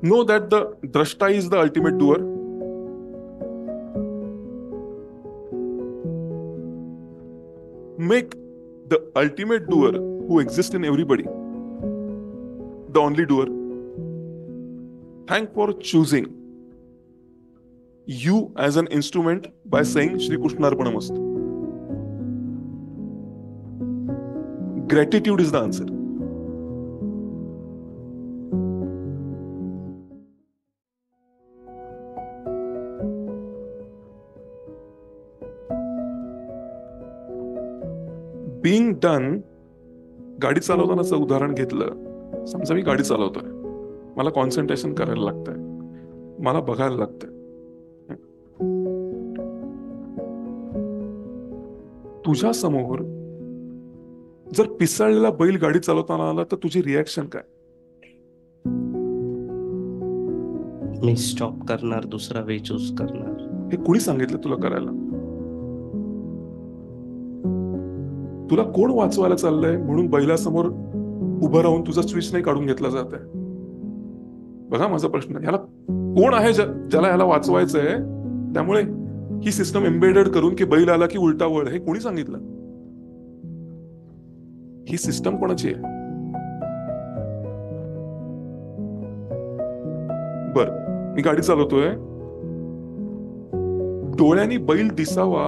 know that the drashta is the ultimate doer. Make the ultimate doer who exists in everybody the only doer. Thank for choosing you as an instrument by saying Shri Krishnarpanamast. Gratitude is the answer. Being done. गाडी चालवतानाचं उदाहरण घेतलं. समजा मी गाडी चालवतोय, मला concentration करायला लागतंय, मला बघायला लागतंय. तुझ्या समोर जर पिसाळलेला बैल गाडी चालवताना आला तर तुझी रिॲक्शन काय? मी स्टॉप करणार, दुसरा वे चूज करणार. हे कुणी सांगितलं तुला करायला? तुला कोण वाचवायला चाललंय म्हणून बैलासमोर उभं राहून तुझा स्विच नाही काढून घेतला जात आहे? बघा माझा प्रश्न, ह्याला कोण आहे ज्याला ह्याला वाचवायचंय? त्यामुळे ही सिस्टम एम्बेडेड करून की बैल आला की उलटा वळ, हे कोणी सांगितलं? ही सिस्टम कोणाची आहे? बर, मी गाडी चालवतोय, डोळ्यांनी बैल दिसावा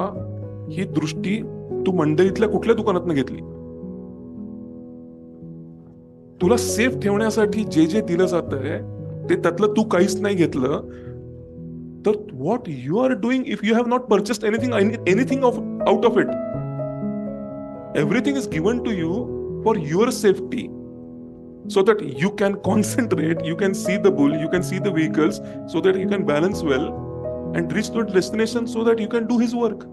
ही दृष्टी तू मंडईतल्या कुठल्या दुकानातनं घेतली? तुला सेफ ठेवण्यासाठी जे जे दिलं जातंय ते त्यातलं तू काहीच नाही घेतलं तर what you are doing if you have not purchased anything out of it? Everything is given to you for your safety, so that you can concentrate, you can see the bull, you can see the vehicles, so that you can balance well and reach to destination so that you can do his work.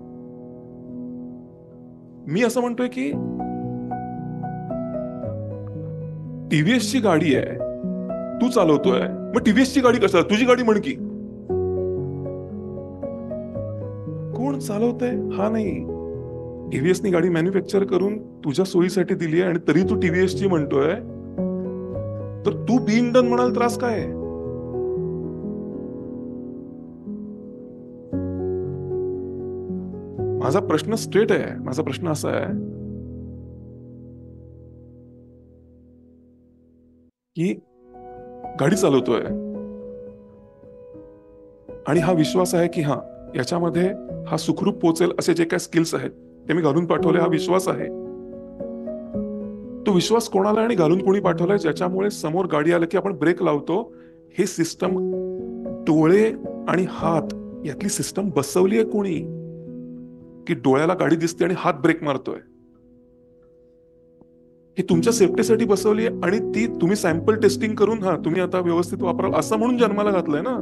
मी असं म्हणतोय की TVS ची गाडी आहे, तू चालवतोय, मग TVS ची गाडी कशाला? तुझी गाडी म्हण की. कोण चालवतंय हा नाही, टीव्हीएस नी गाडी मॅन्युफॅक्चर करून तुझ्या सोयीसाठी दिली आहे आणि तरी तू टीव्हीएस ची म्हणतोय, तर तू बीइंग डन म्हणाल त्रास काय? माझा प्रश्न स्ट्रेट आहे. माझा प्रश्न असा आहे की गाडी चालवतोय आणि हा विश्वास आहे की हा याच्यामध्ये हा सुखरूप पोहोचेल असे जे काही स्किल्स आहेत ते मी घालून पाठवले, हा विश्वास आहे. तो विश्वास कोणाला आणि घालून कोणी पाठवलाय? ज्याच्यामुळे समोर गाडी आलं की आपण ब्रेक लावतो. हे सिस्टम, डोळे आणि हात यातली सिस्टम बसवली आहे कोणी? की डोळ्याला गाडी दिसते आणि हात ब्रेक मारतोय. ही तुमच्या सेफ्टीसाठी बसवली आहे आणि ती तुम्ही सॅम्पल टेस्टिंग करून हा तुम्ही आता व्यवस्थित वापराल असं म्हणून जन्माला घातलंय ना.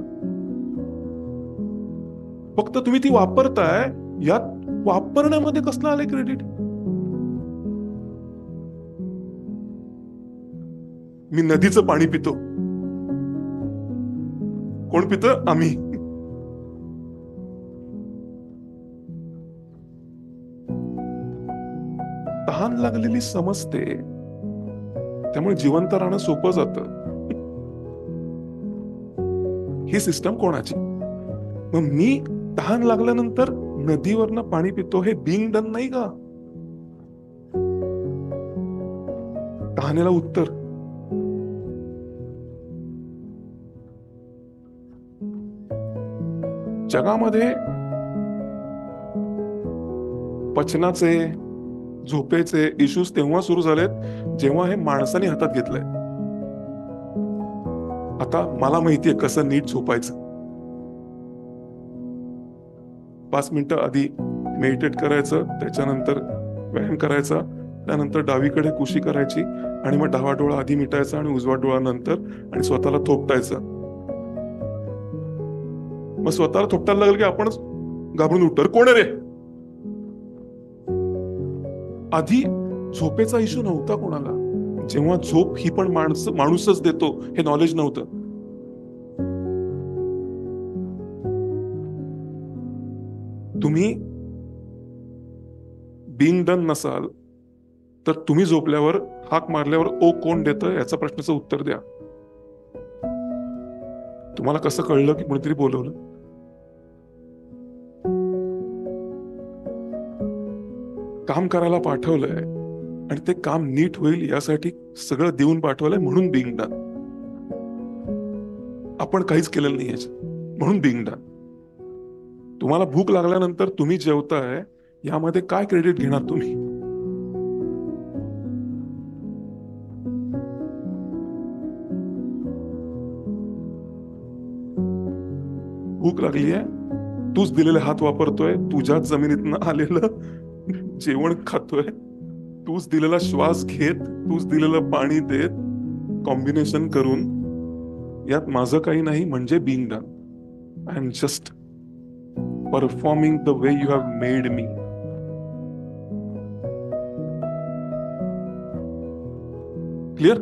फक्त तुम्ही ती वापरताय, यात वापरण्यामध्ये कसलं आलंय क्रेडिट? मी नदीचं पाणी पितो. कोण पितं? आम्ही. तहान लागलेली समजते, त्यामुळे जिवंत राहणं सोपं जातं. ही सिस्टम कोणाची? मग मी तहान लागल्यानंतर नदीवरनं पाणी पितो, हे बिंग डन नाही का? तहानेला उत्तर जगामध्ये पचनाचे, झोपेचे इश्यूज तेव्हा सुरू झालेत जेव्हा हे माणसाने हातात घेतलंय. आता मला माहितीये कसं नीट झोपायचं. 5 मिनिटं आधी मेडिटेट करायचं, त्याच्यानंतर व्यायाम करायचा, त्यानंतर डावीकडे कुशी करायची आणि मग डावा डोळा आधी मिटायचा आणि उजवा डोळा नंतर, आणि स्वतःला थोपटायचं. मग स्वतःला थोपटायला लागलं की आपण घाबरून उठतो, कोण आहे रे? आधी झोपेचा इश्यू नव्हता कोणाला. जेव्हा झोप ही पण माणूसच देतो हे नॉलेज नव्हतं. तुम्ही बिंग डन नसाल तर तुम्ही झोपल्यावर हाक मारल्यावर ओ कोण देतं याचा प्रश्नाचं उत्तर द्या. तुम्हाला कसं कळलं की कोणीतरी बोलवलं? काम करायला पाठवलंय आणि ते काम नीट होईल यासाठी सगळं देऊन पाठवलंय म्हणून बिंग डन. आपण काहीच केलेलं नाही याच्यात म्हणून बिंग डन. तुम्हाला भूक लागल्यानंतर तुम्ही जेवताय, यामध्ये काय क्रेडिट घेणार तुम्ही? भूक लागली आहे, तूच दिलेले हात वापरतोय, तुझ्याच जमिनीतनं आलेलं जेवण खातोय, तूच दिलेला श्वास घेत, तूच दिलेलं पाणी देत, कॉम्बिनेशन करून यात माझं काही नाही म्हणजे being done. I am just performing the way you have made me. Clear?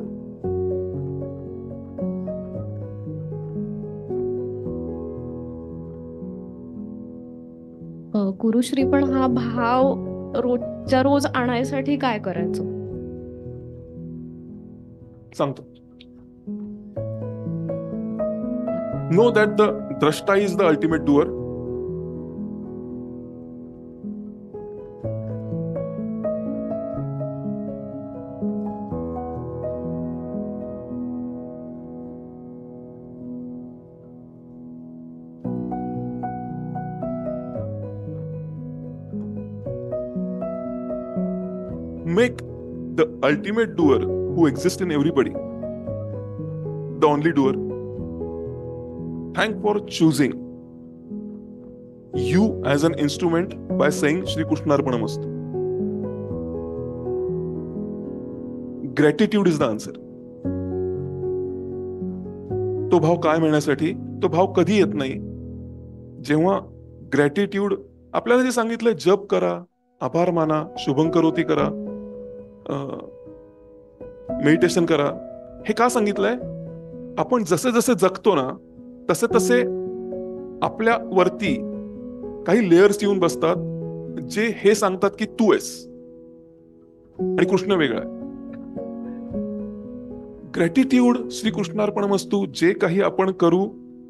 Gurushree, पण हा भाव रोजच्या रोज आणायसाठी काय करायचं? सांगतो. नो दॅट द द्रष्टा is the ultimate doer. Make the ultimate doer who exists in everybody the only doer. Thank for choosing you as an instrument by saying Shri Krishnarpanamastu. Gratitude is the answer. तो भाव काय मिळण्यासाठी? तो भाव कधी येत नाही जेव्हा ग्रॅटिट्यूड आपल्याला जे सांगितलंय, जप करा, आभार माना, शुभं करोती करा, मेडिटेशन करा. हे का सांगितलंय? आपण जसे जसे जगतो ना, तसे तसे आपल्या वरती काही लेयर्स येऊन बसतात जे हे सांगतात की तू आहेस आणि कृष्ण वेगळा आहे. ग्रॅटिट्यूड, श्रीकृष्णार्पणमस्तू, जे काही आपण करू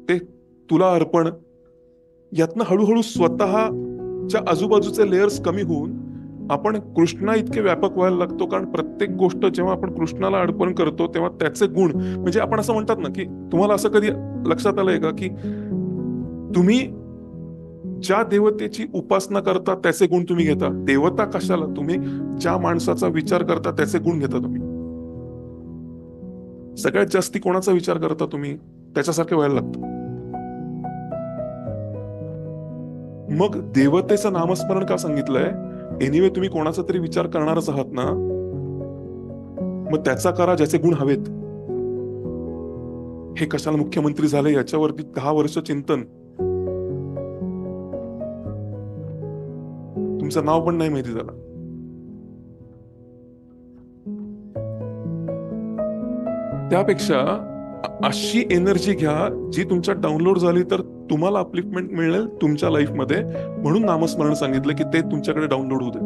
ते तुला अर्पण, यातनं हळूहळू स्वतःच्या आजूबाजूचे लेयर्स कमी होऊन आपण कृष्णा इतके व्यापक व्हायला लागतो. कारण प्रत्येक गोष्ट जेव्हा आपण कृष्णाला अर्पण करतो तेव्हा त्याचे गुण, म्हणजे आपण असं म्हणतात ना की, तुम्हाला असं कधी लक्षात आलंय का की तुम्ही ज्या देवतेची उपासना करता त्याचे गुण तुम्ही घेता? देवता कशाला, तुम्ही ज्या माणसाचा विचार करता त्याचे गुण घेता. तुम्ही सगळ्यात जास्ती कोणाचा विचार करता तुम्ही? त्याच्यासारखे व्हायला लागतं. मग देवतेचं नामस्मरण का सांगितलंय? एनिवे तुम्ही कोणाचा तरी विचार करणारच आहात ना, मग त्याचा करा ज्याचे गुण हवेत. हे कशाला मुख्यमंत्री झाले याच्यावरती 10 वर्ष चिंतन. तुमचं नाव पण नाही माहिती झालं. त्यापेक्षा अशी एनर्जी घ्या जी तुमच्या डाउनलोड झाली तर तुम्हाला अपलिफ्टमेंट मिळेल तुमच्या लाईफमध्ये. म्हणून नामस्मरण सांगितलं की ते तुमच्याकडे डाउनलोड होऊ दे.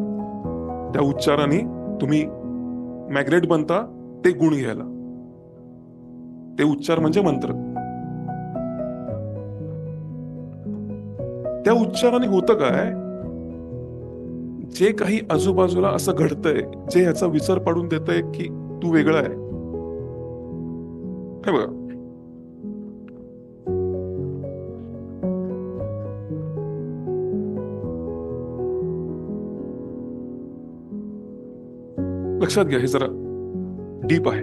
त्या उच्चाराने तुम्ही मॅग्नेट बनता ते गुण घ्यायला. ते उच्चार म्हणजे मंत्र. त्या उच्चाराने होतं काय? जे काही आजूबाजूला असं घडतंय, जे याचा विसर पाडून देतंय की तू वेगळा आहे. हे बघा, लक्षात घ्या, हे जरा डीप आहे.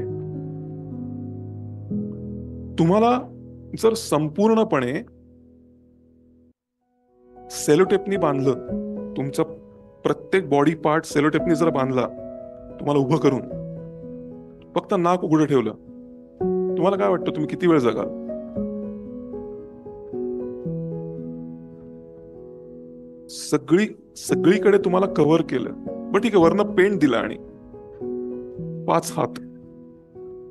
तुम्हाला जर संपूर्णपणे सेलोटेपनी बांधलं, तुमचा प्रत्येक बॉडी पार्ट सेलोटेपनी जर बांधला, तुम्हाला उभं करून फक्त नाक उघडं ठेवलं, तुम्हाला काय वाटतं? तुम्ही किती वेळ जगाल? सगळीकडे तुम्हाला कव्हर केलं, पण ठीक आहे, वरनं पेंट दिला आणि 5 हात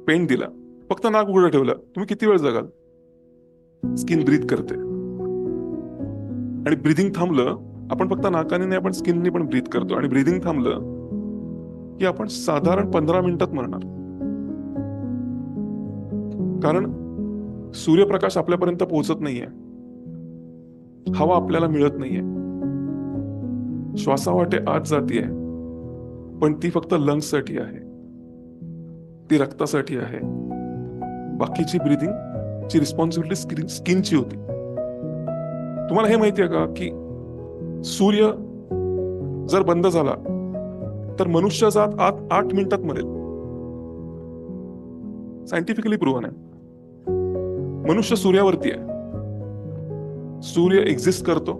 पेंट दिला, फक्त नाक उघडं ठेवलं, तुम्ही किती वेळ जगाल? स्किन ब्रीथ करते आणि ब्रीदिंग थांबलं. आपण फक्त नाकाने नाही, आपण स्किनने पण ब्रीथ करतो. आणि ब्रीदिंग थांबलं की आपण साधारण 15 मिनिटात मरणार. कारण सूर्यप्रकाश आपल्यापर्यंत पोहोचत नाहीये, हवा आपल्याला मिळत नाहीये, श्वासावाटे आत जातीये, पण ती फक्त लंग्स साठी आहे, ती रक्तासाठी आहे. बाकीची ब्रिदिंग ची रिस्पॉन्सिबिलिटी स्किनची होती. तुम्हाला हे माहितीये का की सूर्य जर बंद झाला तर मनुष्य जात 8 मिनिटात मरेल. सायंटिफिकली प्रूव्हन आहे. मनुष्य सूर्यावरती आहे. सूर्य एक्झिस्ट करतो,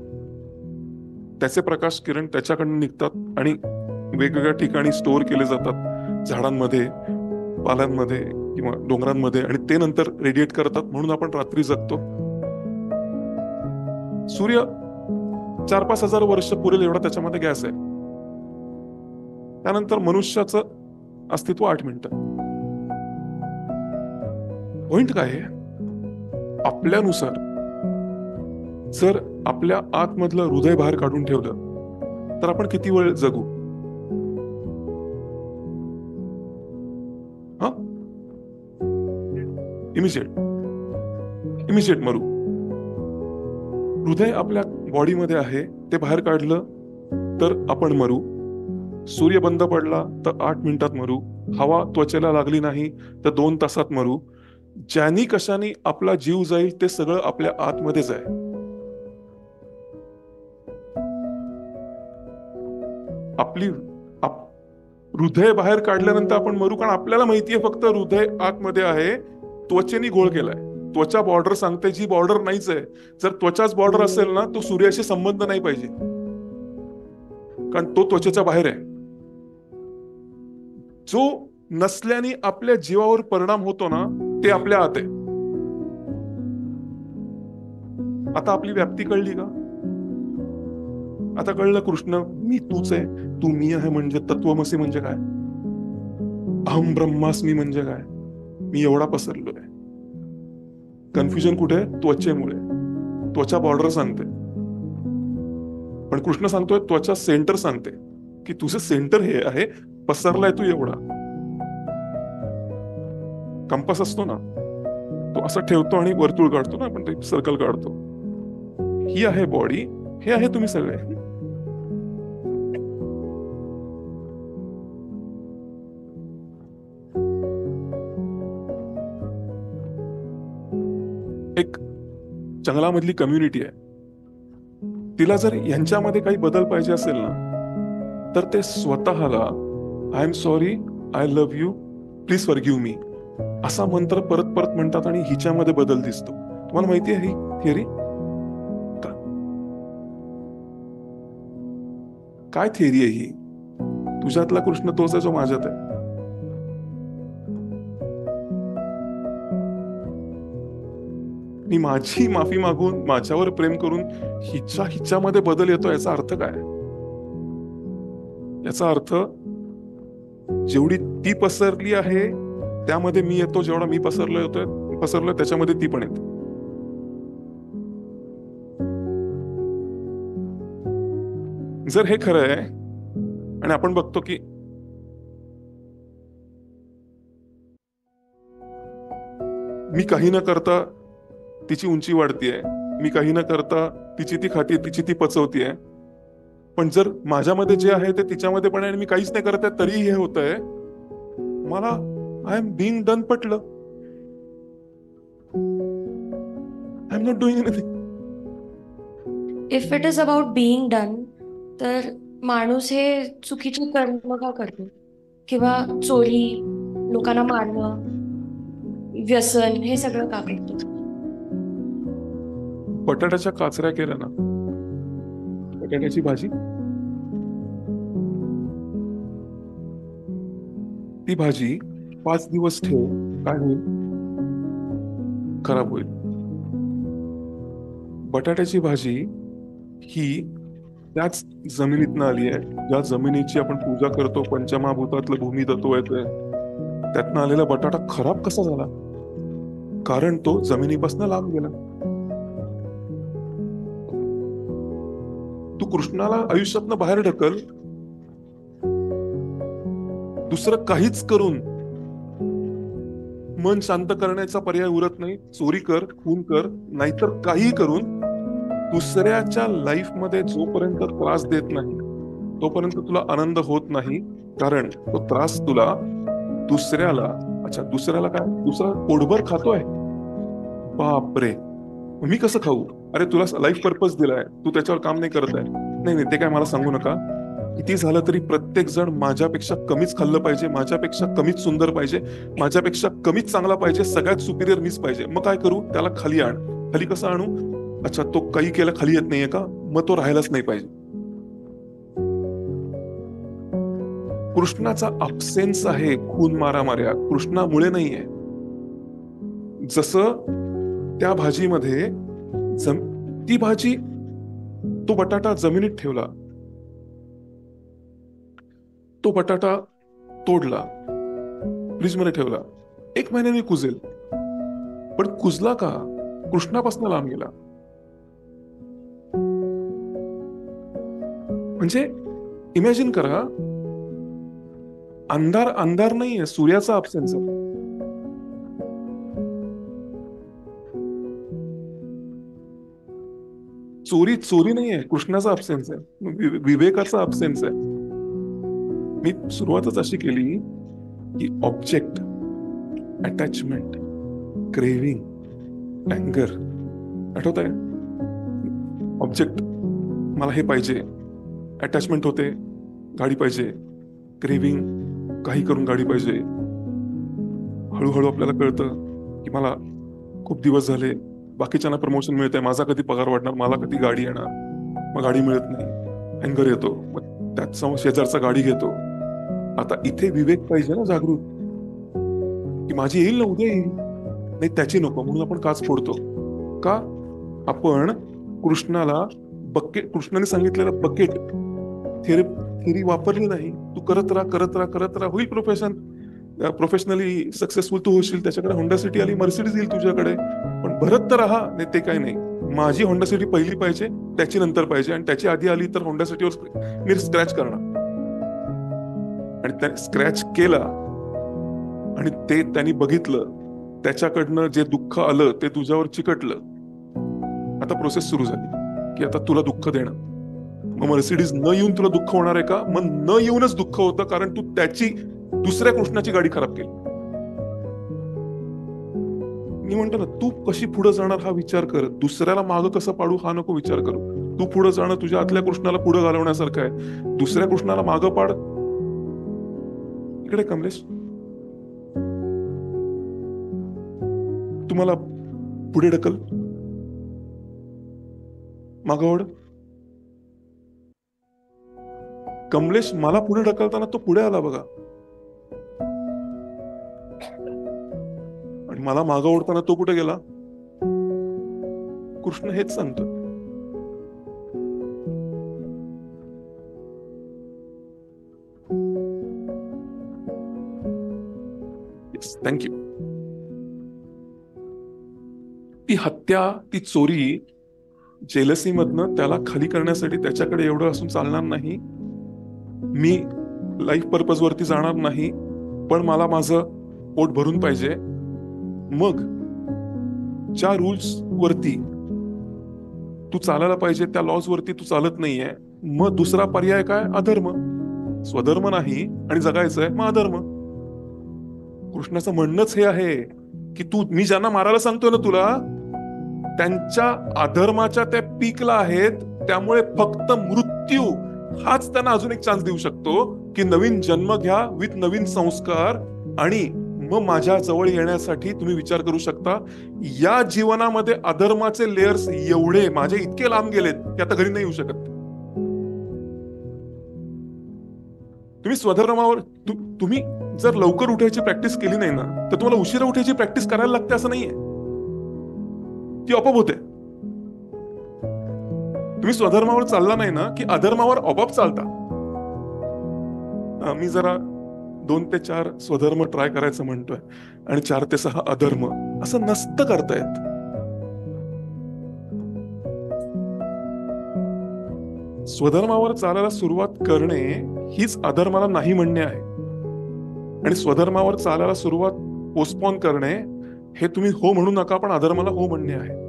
त्याचे प्रकाश किरण त्याच्याकडून निघतात आणि वेगवेगळ्या ठिकाणी स्टोअर केले जातात, झाडांमध्ये, पाल्यांमध्ये किंवा डोंगरांमध्ये, आणि ते नंतर रेडिएट करतात, म्हणून आपण रात्री जगतो. सूर्य 4-5 हजार वर्ष पुरेल एवढा त्याच्यामध्ये गॅस आहे. त्यानंतर मनुष्याचं अस्तित्व 8 मिनिटं. पॉइंट काय आहे, आपल्यानुसार जर आपल्या आतमधलं हृदय बाहेर काढून ठेवलं तर आपण किती वेळ जगू? हा, इमिजिएट मरू. हृदय आपल्या बॉडीमध्ये आहे, ते बाहेर काढलं तर आपण मरू. सूर्य बंद पडला तर 8 मिनिटात मरू. हवा त्वचेला लागली नाही तर 2 तासात मरू. ज्यानी कशाने आपला जीव जाईल ते सगळं आपल्या आतमध्येच आहे. हृदय बाहेर काढल्यानंतर आपण मरू, कारण आपल्याला माहितीये फक्त हृदय आतमध्ये आहे, त्वचेने गोळ केलाय. त्वचा बॉर्डर सांगते, जी बॉर्डर नाहीच आहे. जर त्वचाच बॉर्डर असेल ना, तो सूर्याशी संबंध नाही पाहिजे, कारण तो त्वचेच्या बाहेर आहे. जो नसल्याने आपल्या जीवावर परिणाम होतो ना, ते आपल्या आत आहे. आता आपली व्याप्ती कळली का? आता कळलं कृष्ण मी तूच आहे, तू मी आहे म्हणजे तत्वमसी म्हणजे काय, अहम ब्रह्मास्मी म्हणजे काय, मी एवढा पसरलोय. कन्फ्युजन कुठे? त्वचेमुळे. त्वचा बॉर्डर सांगते, पण कृष्ण सांगतोय त्वचा सेंटर सांगते की तुझं सेंटर हे आहे, पसरलाय तू एवढा. कंपास असतो ना, तो असं ठेवतो आणि वर्तुळ काढतो ना, आपण ते सर्कल काढतो. ही आहे बॉडी, हे आहे तुम्ही सगळे. एक जंगलामधली कम्युनिटी आहे, तिला जर यांच्यामध्ये काही बदल पाहिजे असेल ना, तर ते स्वतःला I am sorry, I love you, please forgive me असा मंत्र परत परत म्हणतात आणि हिच्यामध्ये बदल दिसतो. तुम्हाला माहिती आहे ही थिअरी? काय थिअरी आहे ही? तुझ्यातला कृष्ण तोच आहे जो माझ्यात आहे. मी माझी माफी मागून, माझ्यावर प्रेम करून हिच्यामध्ये बदल येतो. याचा अर्थ काय? याचा अर्थ जेवढी ती पसरली आहे त्यामध्ये मी येतो, जेवढा मी पसरलोय त्याच्यामध्ये ती पण येते. जर हे खरं आहे आणि आपण बघतो की मी काही न करता तिची उंची वाढतीये, मी काही न करता तिची ती खाती, तिची ती पचवतीये, पण जर माझ्यामध्ये जे आहे ते तिच्यामध्ये पण आहे आणि मी काहीच नाही करत आहे तरी हे होत आहे, मला आय एम बिंग डन पटलं. I am not doing anything. If it is about being done, तर माणूस हे चुकीचे कर्म का करतो? किंवा चोरी, लोकांना मारणं, व्यसन, हे सगळं का करतो? बटाट्याच्या काचऱ्या केल्या ना, बटाट्याची भाजी, ती भाजी 5 दिवस ठेव, काय होईल? खराब होईल. बटाट्याची भाजी ही त्याच जमिनीतनं आली आहे, ज्या जमिनीची आपण पूजा करतो, पंचमहाभूतातलं भूमी तत्व येते, त्यातनं आलेला बटाटा खराब कसा झाला? कारण तो जमिनीपासून लांब गेला. तू कृष्णाला आयुष्यातनं बाहेर ढकल, दुसरं काहीच करून मन शांत करण्याचा पर्याय उरत नाही. चोरी कर, खून कर, नाहीतर काही करून दुसऱ्याच्या लाईफ मध्ये जोपर्यंत त्रास देत नाही तोपर्यंत तुला आनंद होत नाही. कारण तो त्रास तुला दुसऱ्याला दुसऱ्याला काय, दुसरा पोटभर खातोय, बापरे मी कसं खाऊ, अरे तुला लाईफ पर्पज दिलाय, तू त्याच्यावर काम नाही करत आहे. नाही नाही, ते काय मला सांगू नका. किती झालं तरी प्रत्येक जण माझ्यापेक्षा कमीच खाल्लं पाहिजे, माझ्यापेक्षा कमीच सुंदर पाहिजे, माझ्यापेक्षा कमीच चांगला पाहिजे, सगळ्यात सुपिरियर मीच पाहिजे. मग काय करू, त्याला खाली आण. खाली कसं आणू, अच्छा तो काही केलं खाली येत नाहीये का, मग तो राहायलाच नाही पाहिजे. कृष्णाचा अब्सेन्स आहे खून मारामाऱ्या, कृष्णामुळे नाहीये. जसं त्या भाजीमध्ये ती भाजी, तो बटाटा जमिनीत ठेवला, तो बटाटा तोडला, फ्रीजमध्ये ठेवला, 1 महिन्याने कुजेल. पण कुजला का, कृष्णापासून लांब गेला. म्हणजे इमॅजिन करा, अंधार अंधार नाहीये, सूर्याचा अब्सेन्स आहे. चोरी चोरी नाहीये, कृष्णाचा अब्सेन्स आहे, विवेकाचा अब्सेन्स आहे. मी सुरुवातच अशी केली की ऑब्जेक्ट, अटॅचमेंट, क्रेविंग, अँगर. आठवत आहे, ऑब्जेक्ट मला हे पाहिजे, अटॅचमेंट होते गाडी पाहिजे, क्रेविंग काही करून गाडी पाहिजे. हळूहळू आपल्याला कळतं की मला खूप दिवस झाले बाकीच्यांना प्रमोशन मिळतंय, माझा कधी पगार वाढणार, मला कधी गाडी येणार, मग गाडी मिळत नाही, अँगर येतो, मग त्यात शेजारचा गाडी घेतो. आता इथे विवेक पाहिजे ना, जागृत, की माझी येईल ना, उद्या येईल, नाही त्याची नको, म्हणून आपण काच फोडतो. का, आपण कृष्णाला कृष्णाने सांगितलेलं बकेट थेरी वापरली नाही. तू करत राहा, होईल प्रोफेशनली सक्सेसफुल तू होशील, त्याच्याकडे होंडा सिटी आली, मर्सिडीज येईल तुझ्याकडे, पण भरत तर राहा. नाही ते काही नाही, माझी होंडा सिटी पहिली पाहिजे, त्याची नंतर पाहिजे, आणि त्याची आधी आली तर होंडा सिटीवर मी स्क्रॅच करणार. आणि त्याने स्क्रॅच केला आणि ते त्यांनी बघितलं, त्याच्याकडनं जे दुःख आलं ते तुझ्यावर चिकटलं. आता प्रोसेस सुरू झाली की आता तुला दुःख देणं. मग मर्सिडीज न येऊन तुला दुःख होणार आहे का, मग न येऊनच दुःख होतं, कारण तू त्याची दुसऱ्या कृष्णाची गाडी खराब केली. मी म्हणतो ना, तू कशी पुढे जाणार हा विचार कर, दुसऱ्याला मागं कसं पाडू हा नको विचार करू. तू पुढे जाणं तुझ्या आतल्या कृष्णाला पुढे घालवण्यासारखं आहे, दुसऱ्या कृष्णाला मागं पाड. इकडे कमलेश, तुम्हाला पुढे ढकल, मागं ओढ. कमलेश मला पुढे ढकलताना तो पुढे आला बघा, आणि मला मागं ओढताना तो कुठे गेला. कृष्ण हेच सांगतो. Yes, thank you. ती हत्या, ती चोरी जेलसी मधनं त्याला खाली करण्यासाठी त्याच्याकडे एवढं असून चालणार नाही. मी लाईफ पर्पज वरती जाणार नाही, पण मला माझं पोट भरून पाहिजे. मग ज्या रूल्स वरती तू चालायला पाहिजे, त्या लॉज वरती तू चालत नाहीये, मग दुसरा पर्याय काय, अधर्म. स्वधर्म नाही आणि जगायचंय, मग अधर्म. कृष्णाचं म्हणणंच हे आहे की मी ज्यांना मारायला सांगतोय ना तुला, त्यांच्या अधर्माच्या त्या पीकला आहेत, त्यामुळे फक्त मृत्यू हाच त्यांना अजून एक चान्स देऊ शकतो की नवीन जन्म घ्या विथ नवीन संस्कार, आणि मग माझ्या जवळ येण्यासाठी तुम्ही विचार करू शकता. या जीवनामध्ये अधर्माचे लेयर्स एवढे माझे इतके लांब गेलेत की आता घरी नाही येऊ शकत. तुम्ही स्वधर्मावर तुम्ही जर लवकर उठायची प्रॅक्टिस केली नाही ना, तर तुम्हाला उशिरा उठायची प्रॅक्टिस करायला लागते असं नाहीये, ती आपोआप होते. तुम्ही स्वधर्मावर चालला नाही ना की अधर्मावर आपोआप चालता. मी जरा 2 ते 4 स्वधर्म ट्राय करायचं म्हणतोय आणि 4 ते 6 अधर्म, असं नसतं करतायत. स्वधर्मावर चालायला सुरुवात करणे हीच अधर्माला नाही म्हणणे आहे, आणि स्वधर्मावर चालायला सुरुवात पोस्टपोन करणे हे तुम्ही हो म्हणू नका, पण अधर्माला हो म्हणणे आहे.